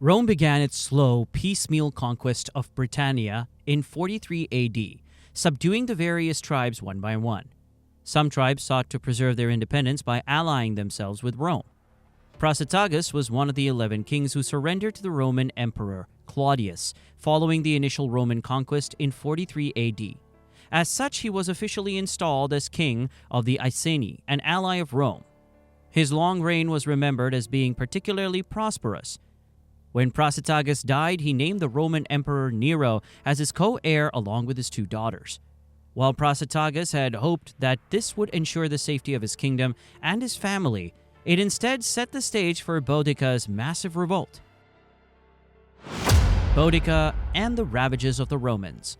Rome began its slow, piecemeal conquest of Britannia in 43 AD, subduing the various tribes one by one. Some tribes sought to preserve their independence by allying themselves with Rome. Prasutagus was one of the 11 kings who surrendered to the Roman Emperor Claudius following the initial Roman conquest in 43 AD. As such, he was officially installed as king of the Iceni, an ally of Rome. His long reign was remembered as being particularly prosperous. When Prasutagus died, he named the Roman Emperor Nero as his co-heir along with his 2 daughters. While Prasutagus had hoped that this would ensure the safety of his kingdom and his family, it instead set the stage for Boudica's massive revolt. Boudica and the ravages of the Romans.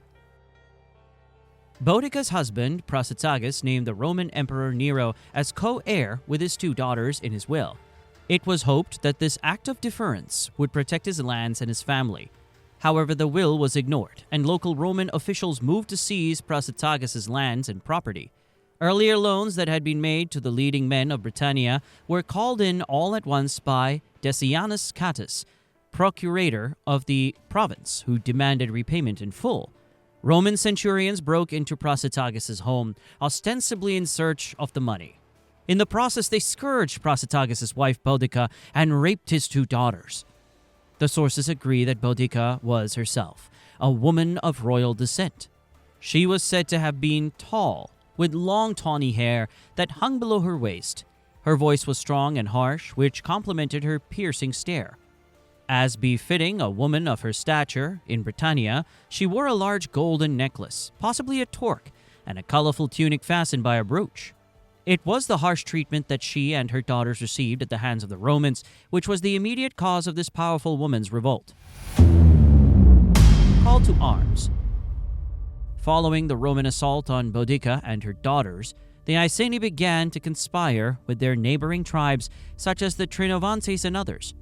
Boudica's husband, Prasutagus, named the Roman Emperor Nero as co-heir with his 2 daughters in his will. It was hoped that this act of deference would protect his lands and his family. However, the will was ignored, and local Roman officials moved to seize Prasutagus' lands and property. Earlier loans that had been made to the leading men of Britannia were called in all at once by Decianus Catus, procurator of the province, who demanded repayment in full. Roman centurions broke into Prasutagus' home, ostensibly in search of the money. In the process, they scourged Prasutagus' wife Boudica and raped his 2 daughters. The sources agree that Boudica was herself a woman of royal descent. She was said to have been tall, with long tawny hair that hung below her waist. Her voice was strong and harsh, which complemented her piercing stare. As befitting a woman of her stature in Britannia, she wore a large golden necklace, possibly a torque, and a colorful tunic fastened by a brooch. It was the harsh treatment that she and her daughters received at the hands of the Romans, which was the immediate cause of this powerful woman's revolt. Call to arms. Following the Roman assault on Boudica and her daughters, the Iceni began to conspire with their neighboring tribes, such as the Trinovantes and others.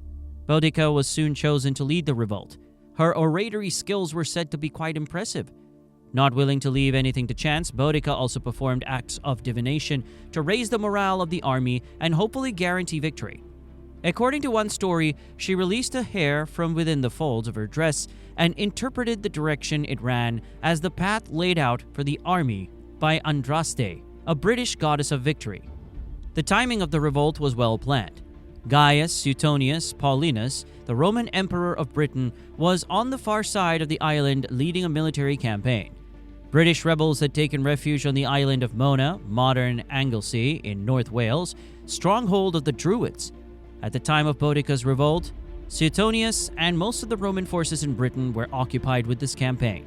Boudica was soon chosen to lead the revolt. Her oratory skills were said to be quite impressive. Not willing to leave anything to chance, Boudica also performed acts of divination to raise the morale of the army and hopefully guarantee victory. According to one story, she released a hair from within the folds of her dress and interpreted the direction it ran as the path laid out for the army by Andraste, a British goddess of victory. The timing of the revolt was well planned. Gaius Suetonius Paulinus, the Roman Emperor of Britain, was on the far side of the island leading a military campaign. British rebels had taken refuge on the island of Mona, modern Anglesey, in North Wales, stronghold of the Druids. At the time of Boudica's revolt, Suetonius and most of the Roman forces in Britain were occupied with this campaign.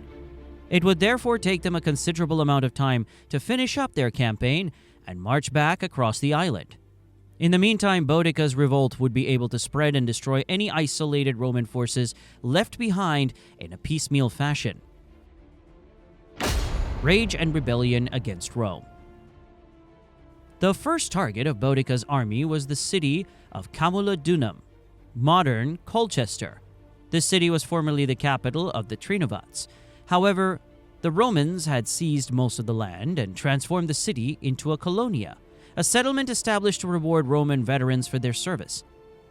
It would therefore take them a considerable amount of time to finish up their campaign and march back across the island. In the meantime, Boudica's revolt would be able to spread and destroy any isolated Roman forces left behind in a piecemeal fashion. Rage and rebellion against Rome. The first target of Boudica's army was the city of Camulodunum, modern Colchester. This city was formerly the capital of the Trinovantes. However, the Romans had seized most of the land and transformed the city into a colonia, a settlement established to reward Roman veterans for their service.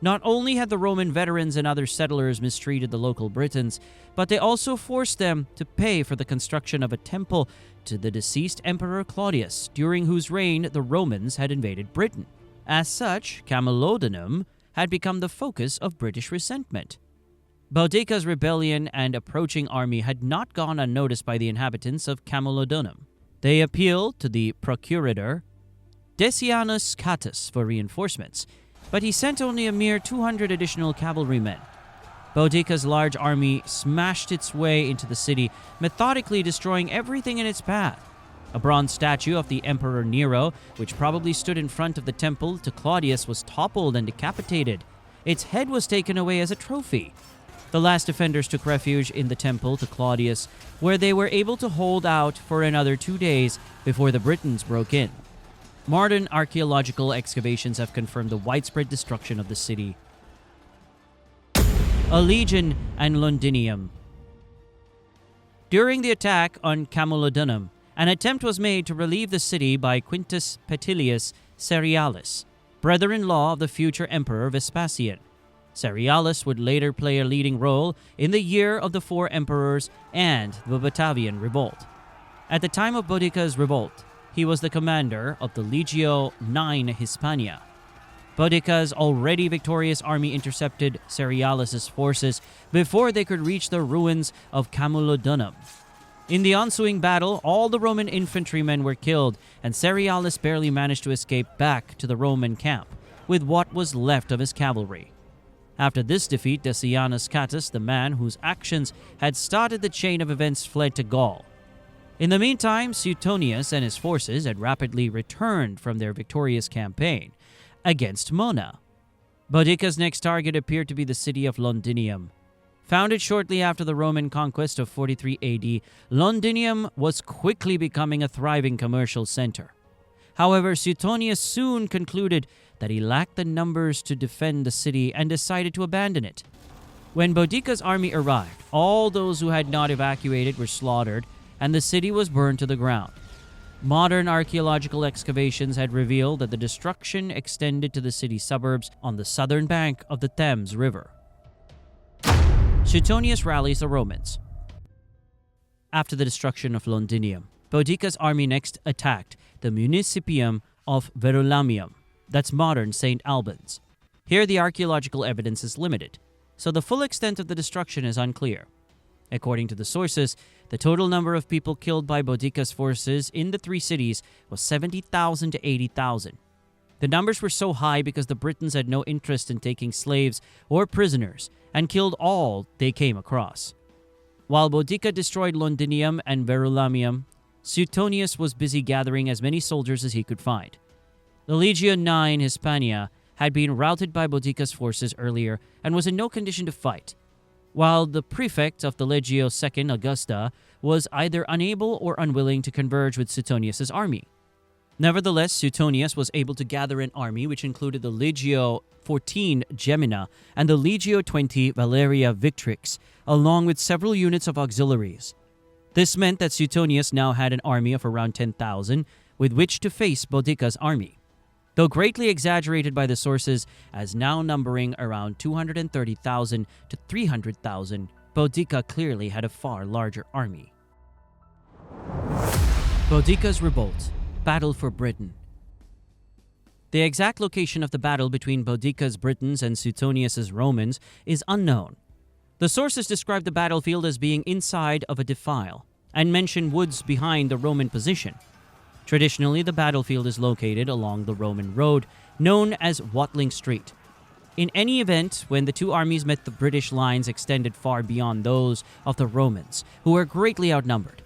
Not only had the Roman veterans and other settlers mistreated the local Britons, but they also forced them to pay for the construction of a temple to the deceased Emperor Claudius, during whose reign the Romans had invaded Britain. As such, Camulodunum had become the focus of British resentment. Boudica's rebellion and approaching army had not gone unnoticed by the inhabitants of Camulodunum. They appealed to the procurator Decianus Catus for reinforcements, but he sent only a mere 200 additional cavalrymen. Boudica's large army smashed its way into the city, methodically destroying everything in its path. A bronze statue of the Emperor Nero, which probably stood in front of the temple to Claudius, was toppled and decapitated. Its head was taken away as a trophy. The last defenders took refuge in the temple to Claudius, where they were able to hold out for another 2 days before the Britons broke in. Modern archaeological excavations have confirmed the widespread destruction of the city. A legion and Londinium. During the attack on Camulodunum, an attempt was made to relieve the city by Quintus Petilius Cerealis, brother-in-law of the future Emperor Vespasian. Cerealis would later play a leading role in the Year of the Four Emperors and the Batavian Revolt. At the time of Boudica's revolt, he was the commander of the Legio IX Hispania. Boudica's already victorious army intercepted Cerealis' forces before they could reach the ruins of Camulodunum. In the ensuing battle, all the Roman infantrymen were killed, and Cerealis barely managed to escape back to the Roman camp with what was left of his cavalry. After this defeat, Decianus Catus, the man whose actions had started the chain of events, fled to Gaul. In the meantime, Suetonius and his forces had rapidly returned from their victorious campaign against Mona. Boudica's next target appeared to be the city of Londinium. Founded shortly after the Roman conquest of 43 AD, Londinium was quickly becoming a thriving commercial center. However, Suetonius soon concluded that he lacked the numbers to defend the city and decided to abandon it. When Boudica's army arrived, all those who had not evacuated were slaughtered, and the city was burned to the ground. Modern archaeological excavations had revealed that the destruction extended to the city's suburbs on the southern bank of the Thames River. Suetonius rallies the Romans. After the destruction of Londinium, Boudica's army next attacked the municipium of Verulamium, that's modern St. Albans. Here the archaeological evidence is limited, so the full extent of the destruction is unclear. According to the sources, the total number of people killed by Boudica's forces in the three cities was 70,000 to 80,000. The numbers were so high because the Britons had no interest in taking slaves or prisoners and killed all they came across. While Boudica destroyed Londinium and Verulamium, Suetonius was busy gathering as many soldiers as he could find. The Legio IX Hispania had been routed by Boudica's forces earlier and was in no condition to fight, while the prefect of the Legio II Augusta was either unable or unwilling to converge with Suetonius' army. Nevertheless, Suetonius was able to gather an army which included the Legio XIV Gemina and the Legio XX Valeria Victrix, along with several units of auxiliaries. This meant that Suetonius now had an army of around 10,000 with which to face Boudica's army. Though greatly exaggerated by the sources as now numbering around 230,000 to 300,000, Boudica clearly had a far larger army. Boudica's revolt, battle for Britain. The exact location of the battle between Boudica's Britons and Suetonius' Romans is unknown. The sources describe the battlefield as being inside of a defile and mention woods behind the Roman position. Traditionally, the battlefield is located along the Roman road known as Watling Street. In any event, when the two armies met, the British lines extended far beyond those of the Romans, who were greatly outnumbered.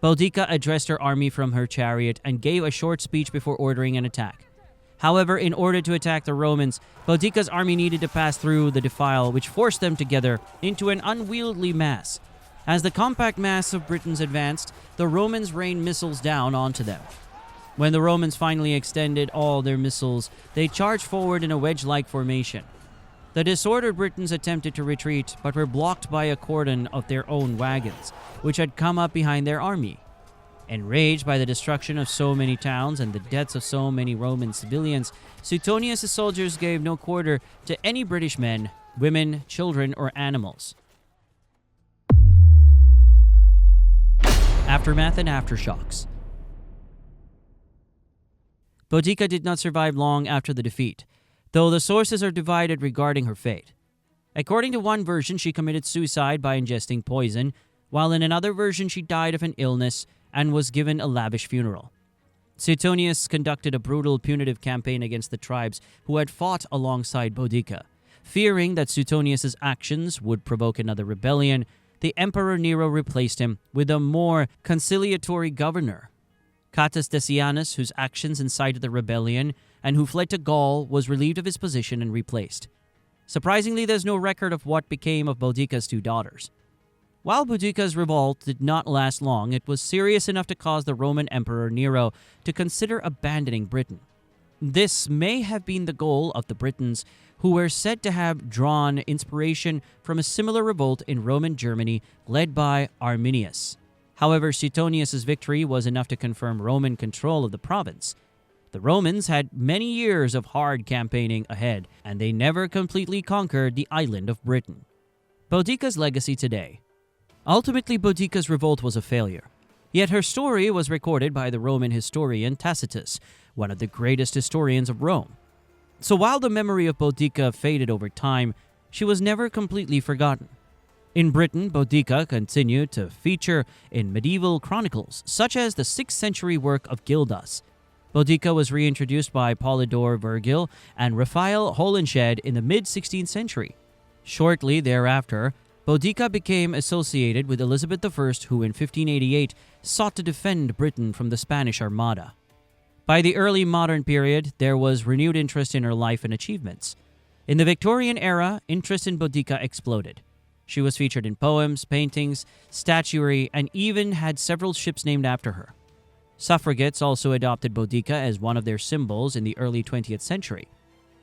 Boudica addressed her army from her chariot and gave a short speech before ordering an attack. However, in order to attack the Romans, Boudica's army needed to pass through the defile, which forced them together into an unwieldy mass. As the compact mass of Britons advanced, the Romans rained missiles down onto them. When the Romans finally extended all their missiles, they charged forward in a wedge-like formation. The disordered Britons attempted to retreat, but were blocked by a cordon of their own wagons, which had come up behind their army. Enraged by the destruction of so many towns and the deaths of so many Roman civilians, Suetonius' soldiers gave no quarter to any British men, women, children, or animals. Aftermath and aftershocks. Boudica did not survive long after the defeat, though the sources are divided regarding her fate. According to one version, she committed suicide by ingesting poison, while in another version she died of an illness and was given a lavish funeral. Suetonius conducted a brutal punitive campaign against the tribes who had fought alongside Boudica. Fearing that Suetonius' actions would provoke another rebellion, the Emperor Nero replaced him with a more conciliatory governor. Catus Decianus, whose actions incited the rebellion and who fled to Gaul, was relieved of his position and replaced. Surprisingly, there's no record of what became of Boudica's two daughters. While Boudica's revolt did not last long, it was serious enough to cause the Roman Emperor Nero to consider abandoning Britain. This may have been the goal of the Britons, who were said to have drawn inspiration from a similar revolt in Roman Germany led by Arminius. However, Suetonius' victory was enough to confirm Roman control of the province. The Romans had many years of hard campaigning ahead, and they never completely conquered the island of Britain. Boudica's legacy today. Ultimately, Boudica's revolt was a failure. Yet her story was recorded by the Roman historian Tacitus, one of the greatest historians of Rome. So while the memory of Boudica faded over time, she was never completely forgotten. In Britain, Boudica continued to feature in medieval chronicles, such as the 6th century work of Gildas. Boudica was reintroduced by Polydore Vergil and Raphael Holinshed in the mid-16th century. Shortly thereafter, Boudica became associated with Elizabeth I, who in 1588 sought to defend Britain from the Spanish Armada. By the early modern period, there was renewed interest in her life and achievements. In the Victorian era, interest in Boudica exploded. She was featured in poems, paintings, statuary, and even had several ships named after her. Suffragettes also adopted Boudica as one of their symbols in the early 20th century.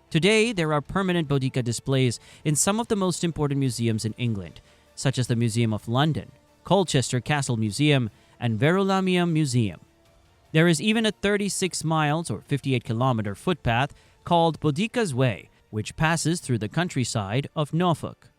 Today, there are permanent Boudica displays in some of the most important museums in England, such as the Museum of London, Colchester Castle Museum, and Verulamium Museum. There is even a 36 miles or 58-kilometer footpath called Boudica's Way, which passes through the countryside of Norfolk.